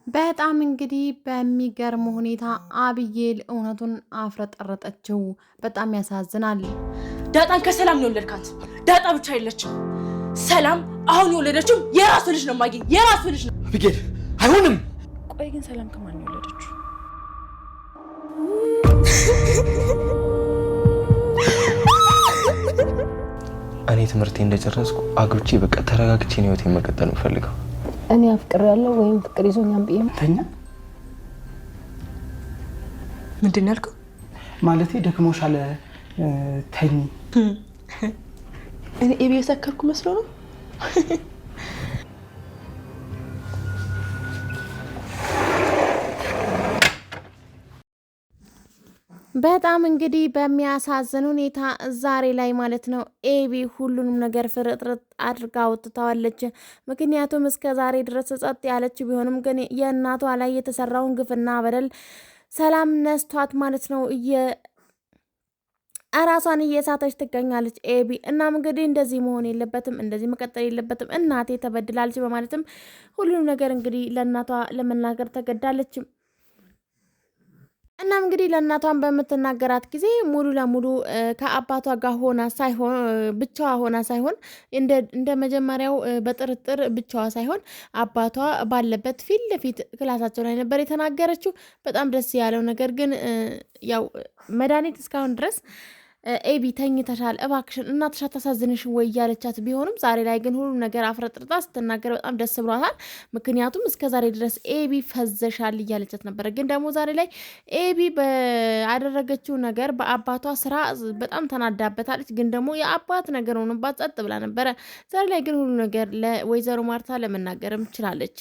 በጣም እንግዲህ በሚገርም ሁኔታ አብዬል እውነቱን አፍረጠረጠችው። በጣም ያሳዝናል። ዳጣን ከሰላም ነው የወለድካት። ዳጣ ብቻ አይደለችም፣ ሰላም አሁን የወለደችው የራሱ ልጅ ነው። ማግኘት የራሱ ልጅ ነው። አቢጌል አይሆንም። ቆይ ግን ሰላም ከማን ነው የወለደችው? እኔ ትምህርቴ እንደጨረስኩ አግብቼ በቃ ተረጋግቼ ነው ህይወቴን መቀጠል የምፈልገው። እኔ አፍቅር ያለው ወይም ፍቅር ይዞኛል ብዬ ተኛ ምንድን ያልከው? ማለቴ ደክሞሻል ተኝ። እኔ ኤቢ የሰከርኩ መስሎ ነው። በጣም እንግዲህ በሚያሳዝን ሁኔታ ዛሬ ላይ ማለት ነው ኤቢ ሁሉንም ነገር ፍርጥርጥ አድርጋ አውጥታዋለች። ምክንያቱም እስከ ዛሬ ድረስ ጸጥ ያለች ቢሆንም ግን የእናቷ ላይ የተሰራውን ግፍና በደል ሰላም ነስቷት ማለት ነው እራሷን እየሳተች ትገኛለች ኤቢ። እናም እንግዲህ እንደዚህ መሆን የለበትም፣ እንደዚህ መቀጠል የለበትም፣ እናቴ ተበድላለች በማለትም ሁሉንም ነገር እንግዲህ ለእናቷ ለመናገር ተገዳለች። እናም እንግዲህ ለእናቷን በምትናገራት ጊዜ ሙሉ ለሙሉ ከአባቷ ጋር ሆና ሳይሆን ብቻዋ ሆና ሳይሆን እንደ መጀመሪያው በጥርጥር ብቻዋ ሳይሆን አባቷ ባለበት ፊት ለፊት ክላሳቸው ላይ ነበር የተናገረችው። በጣም ደስ ያለው ነገር ግን ያው መድኃኒት እስካሁን ድረስ ኤቢ ተኝተሻል፣ እባክሽን እናትሽ አታሳዝንሽ ወይ እያለቻት ቢሆንም ዛሬ ላይ ግን ሁሉም ነገር አፍረጥርጣ ስትናገር በጣም ደስ ብሏታል። ምክንያቱም እስከ ዛሬ ድረስ ኤቢ ፈዘሻል እያለቻት ነበረ። ግን ደግሞ ዛሬ ላይ ኤቢ ባደረገችው ነገር በአባቷ ስራ በጣም ተናዳበታለች። ግን ደግሞ የአባት ነገር ሆኖባት ጸጥ ብላ ነበረ። ዛሬ ላይ ግን ሁሉ ነገር ለወይዘሮ ማርታ ለመናገርም ችላለች።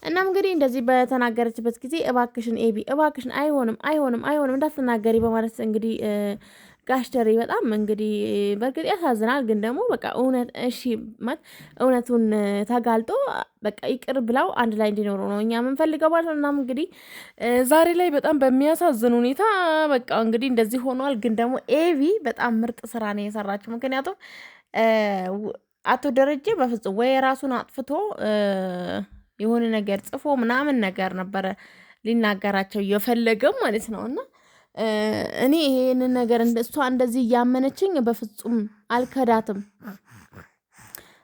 እናም እንግዲህ እንደዚህ በተናገረችበት ጊዜ እባክሽን ኤቢ እባክሽን አይሆንም እንዳትናገሪ በማለት እንግዲህ ጋሽተሪ በጣም እንግዲህ በእርግጥ ያሳዝናል። ግን ደግሞ በቃ እውነት እሺ ማለት እውነቱን ተጋልጦ በቃ ይቅር ብለው አንድ ላይ እንዲኖሩ ነው እኛ የምንፈልገው ማለት ነው። እናም እንግዲህ ዛሬ ላይ በጣም በሚያሳዝን ሁኔታ በቃ እንግዲህ እንደዚህ ሆኗል። ግን ደግሞ ኤቢ በጣም ምርጥ ስራ ነው የሰራችው። ምክንያቱም አቶ ደረጀ በፍጹም ወይ ራሱን አጥፍቶ የሆነ ነገር ጽፎ ምናምን ነገር ነበረ ሊናገራቸው እየፈለገው ማለት ነው። እና እኔ ይሄንን ነገር እሷ እንደዚህ እያመነችኝ በፍጹም አልከዳትም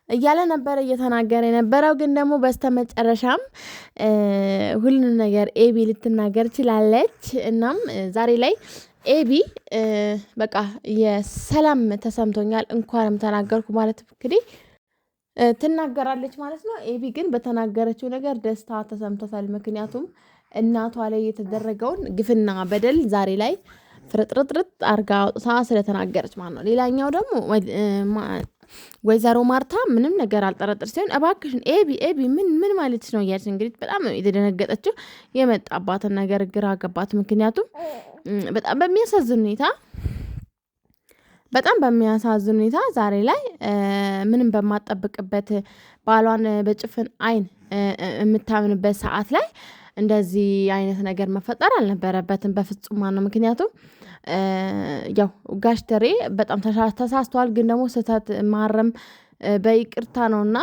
እያለ ነበረ እየተናገረ የነበረው። ግን ደግሞ በስተመጨረሻም ሁሉን ነገር ኤቢ ልትናገር ችላለች። እናም ዛሬ ላይ ኤቢ በቃ የሰላም ተሰምቶኛል እንኳንም ተናገርኩ ማለት እንግዲህ ትናገራለች ማለት ነው። ኤቢ ግን በተናገረችው ነገር ደስታ ተሰምቶታል። ምክንያቱም እናቷ ላይ የተደረገውን ግፍና በደል ዛሬ ላይ ፍርጥርጥርጥ አርጋ አውጥታ ስለተናገረች ማለት ነው። ሌላኛው ደግሞ ወይዘሮ ማርታ ምንም ነገር አልጠረጥር ሲሆን እባክሽን ኤቢ ምን ማለት ነው እያለች እንግዲህ በጣም ነው የተደነገጠችው። የመጣባትን ነገር ግራ ገባት። ምክንያቱም በጣም በሚያሳዝን ሁኔታ ዛሬ ላይ ምንም በማጠብቅበት ባሏን በጭፍን አይን የምታምንበት ሰዓት ላይ እንደዚህ አይነት ነገር መፈጠር አልነበረበትም በፍጹም ነው። ምክንያቱም ያው ጋሽተሬ በጣም ተሳስተዋል። ግን ደግሞ ስህተት ማረም በይቅርታ ነውና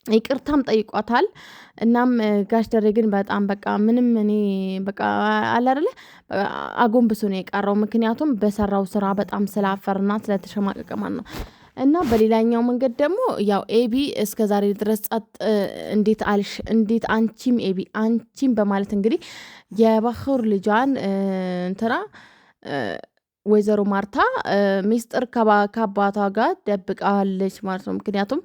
ይቅርታም ጠይቋታል። እናም ጋሽ ደሬ ግን በጣም በቃ ምንም እኔ በቃ አለ አይደለ አጎንብሶ ነው የቀረው። ምክንያቱም በሰራው ስራ በጣም ስላፈርና ስለተሸማቀቀ ማለት ነው። እና በሌላኛው መንገድ ደግሞ ያው ኤቢ እስከ ዛሬ ድረስ ጸጥ እንዴት አልሽ እንዴት አንቺም ኤቢ አንቺም በማለት እንግዲህ የባህር ልጇን እንትና ወይዘሮ ማርታ ሚስጥር ከአባቷ ጋር ደብቃለች ማለት ነው። ምክንያቱም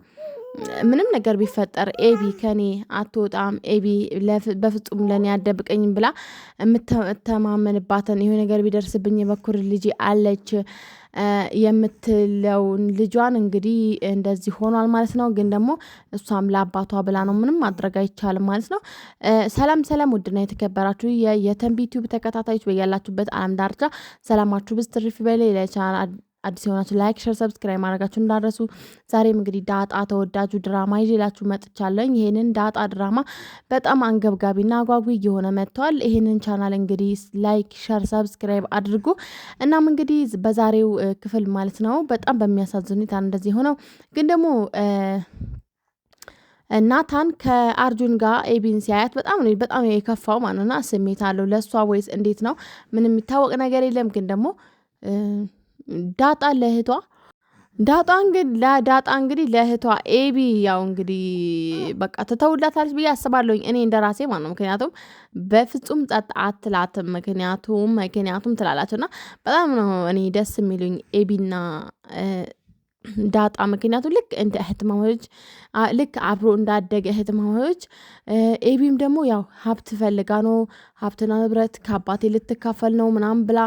ምንም ነገር ቢፈጠር ኤቢ ከኔ አትወጣም፣ ኤቢ በፍጹም ለኔ አደብቀኝም ብላ የምተማመንባትን ይሄ ነገር ቢደርስብኝ የበኩር ልጅ አለች የምትለውን ልጇን እንግዲህ እንደዚህ ሆኗል ማለት ነው። ግን ደግሞ እሷም ለአባቷ ብላ ነው፣ ምንም ማድረግ አይቻልም ማለት ነው። ሰላም ውድና የተከበራችሁ የተንቢ ዩቲዩብ ተከታታዮች በያላችሁበት ዓለም ዳርቻ ሰላማችሁ ብዝ ትርፍ በላይ ለቻናል አዲስ የሆናችሁ ላይክ፣ ሸር፣ ሰብስክራይብ ማድረጋችሁ እንዳደረሱ። ዛሬም እንግዲህ ዳጣ ተወዳጁ ድራማ ይዤላችሁ መጥቻለሁኝ። ይሄንን ዳጣ ድራማ በጣም አንገብጋቢና አጓጊ እየሆነ መጥተዋል። ይሄንን ቻናል እንግዲህ ላይክ፣ ሸር፣ ሰብስክራይብ አድርጉ። እናም እንግዲህ በዛሬው ክፍል ማለት ነው በጣም በሚያሳዝን ሁኔታ እንደዚህ ሆነው ግን ደግሞ ናታን ከአርጁን ጋር ኤቢን ሲያያት በጣም የከፋው ማለትና ስሜት አለው ለሷ ወይስ እንዴት ነው? ምንም የሚታወቅ ነገር የለም። ግን ደግሞ ዳጣ እንግዲህ ለእህቷ ኤቢ ያው እንግዲህ በቃ ትተውላታለች ብዬ አስባለሁኝ እኔ እንደራሴ ማለት ነው። ምክንያቱም በፍጹም ጸጥ አትላትም። ምክንያቱም ትላላቸውና በጣም ነው እኔ ደስ የሚሉኝ ኤቢና ዳጣ ምክንያቱም ልክ እንደ እህትማማቾች ልክ አብሮ እንዳደገ እህትማማቾች ኤቢም ደግሞ ያው ሀብት ፈልጋ ነው ሀብትና ንብረት ከአባቴ ልትካፈል ነው ምናምን ብላ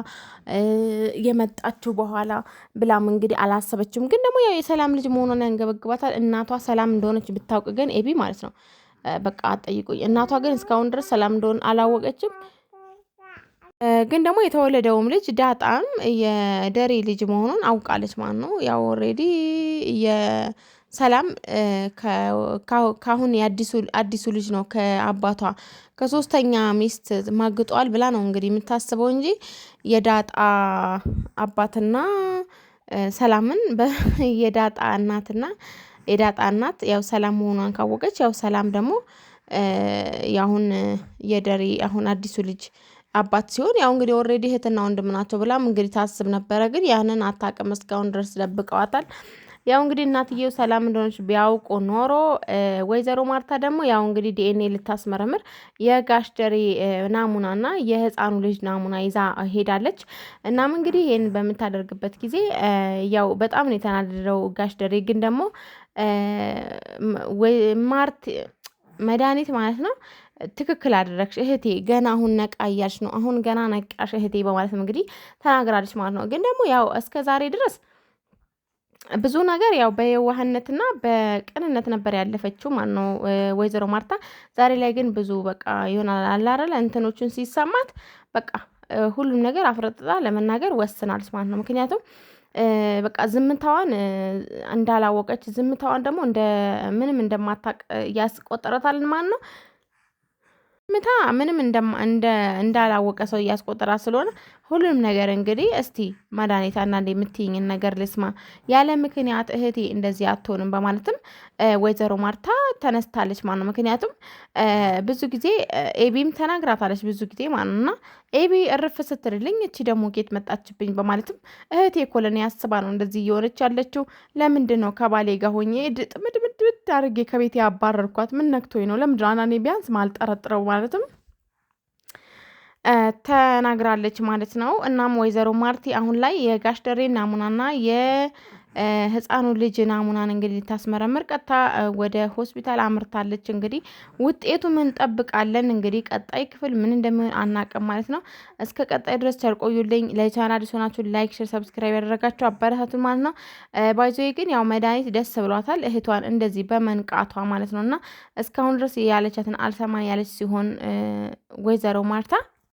የመጣችው በኋላ ብላም እንግዲህ አላሰበችም። ግን ደግሞ ያው የሰላም ልጅ መሆኗን ያንገበግባታል። እናቷ ሰላም እንደሆነች ብታውቅ ግን ኤቢ ማለት ነው በቃ አትጠይቁኝ። እናቷ ግን እስካሁን ድረስ ሰላም እንደሆነ አላወቀችም። ግን ደግሞ የተወለደውም ልጅ ዳጣም የደሬ ልጅ መሆኑን አውቃለች ማለት ነው። ያው ኦልሬዲ የሰላም ካሁን አዲሱ ልጅ ነው ከአባቷ ከሶስተኛ ሚስት ማግጧል ብላ ነው እንግዲህ የምታስበው እንጂ የዳጣ አባትና ሰላምን የዳጣ እናት ያው ሰላም መሆኗን ካወቀች ያው ሰላም ደግሞ ያሁን የደሬ አሁን አዲሱ ልጅ አባት ሲሆን ያው እንግዲህ ኦልሬዲ እህትና ወንድም ናቸው ብላም እንግዲህ ታስብ ነበረ። ግን ያንን አታውቅም። እስካሁን ድረስ ደብቀዋታል። ያው እንግዲህ እናትየው ሰላም እንደሆነች ቢያውቁ ኖሮ ወይዘሮ ማርታ ደግሞ ያው እንግዲህ ዲኤንኤ ልታስመረምር የጋሽ ደሬ ናሙናና የህፃኑ ልጅ ናሙና ይዛ ሄዳለች። እናም እንግዲህ ይህን በምታደርግበት ጊዜ ያው በጣም ነው የተናደደው ጋሽ ደሬ። ግን ደግሞ መድኃኒት ማለት ነው ትክክል አደረግሽ እህቴ፣ ገና አሁን ነቃ እያልሽ ነው፣ አሁን ገና ነቃሽ እህቴ በማለት እንግዲህ ተናግራለች ማለት ነው። ግን ደግሞ ያው እስከ ዛሬ ድረስ ብዙ ነገር ያው በየዋህነትና በቅንነት ነበር ያለፈችው ማለት ነው ወይዘሮ ማርታ። ዛሬ ላይ ግን ብዙ በቃ ይሆናል አላረለ እንትኖቹን ሲሰማት በቃ ሁሉም ነገር አፍረጥጣ ለመናገር ወስናለች ማለት ነው። ምክንያቱም በቃ ዝምታዋን እንዳላወቀች ዝምታዋን ደግሞ ምንም እንደማታውቅ ያስቆጠረታልን ማለት ነው። ምንም እንዳላወቀ ሰው እያስቆጠራት ስለሆነ ሁሉንም ነገር እንግዲህ እስቲ መድኃኒት አንዳንዴ የምትይኝን ነገር ልስማ፣ ያለ ምክንያት እህቴ እንደዚህ አትሆንም በማለትም ወይዘሮ ማርታ ተነስታለች ማለት ነው። ምክንያቱም ብዙ ጊዜ ኤቢም ተናግራታለች ብዙ ጊዜ ማለት ነው። እና ኤቢ እርፍ ስትልልኝ እቺ ደግሞ ጌት መጣችብኝ በማለትም እህቴ እኮ ለእኔ ያስባ ነው እንደዚህ እየሆነች ያለችው። ለምንድን ነው ከባሌ ጋር ሆኜ ጥምድምድምድ አድርጌ ከቤት ያባረርኳት? ምን ነክቶኝ ነው? ለምንድን ነው አናኔ ቢያንስ ማልጠረጥረው ማለትም ተናግራለች ማለት ነው። እናም ወይዘሮ ማርቲ አሁን ላይ የጋሽ ደሬ ናሙናና የህፃኑ ልጅ ናሙናን እንግዲህ ልታስመረምር ቀጥታ ወደ ሆስፒታል አምርታለች። እንግዲህ ውጤቱ ምን እንጠብቃለን? እንግዲህ ቀጣይ ክፍል ምን እንደሚሆን አናቅም ማለት ነው። እስከ ቀጣይ ድረስ ቸርቆዩልኝ። ለቻናል ሆናችሁ ላይክ፣ ሼር፣ ሰብስክራይብ ያደረጋችሁ አበረታቱን ማለት ነው። ባይዞዬ ግን ያው መድኃኒት ደስ ብሏታል እህቷን እንደዚህ በመንቃቷ ማለት ነው። እና እስካሁን ድረስ ያለቻትን አልሰማ ያለች ሲሆን ወይዘሮ ማርታ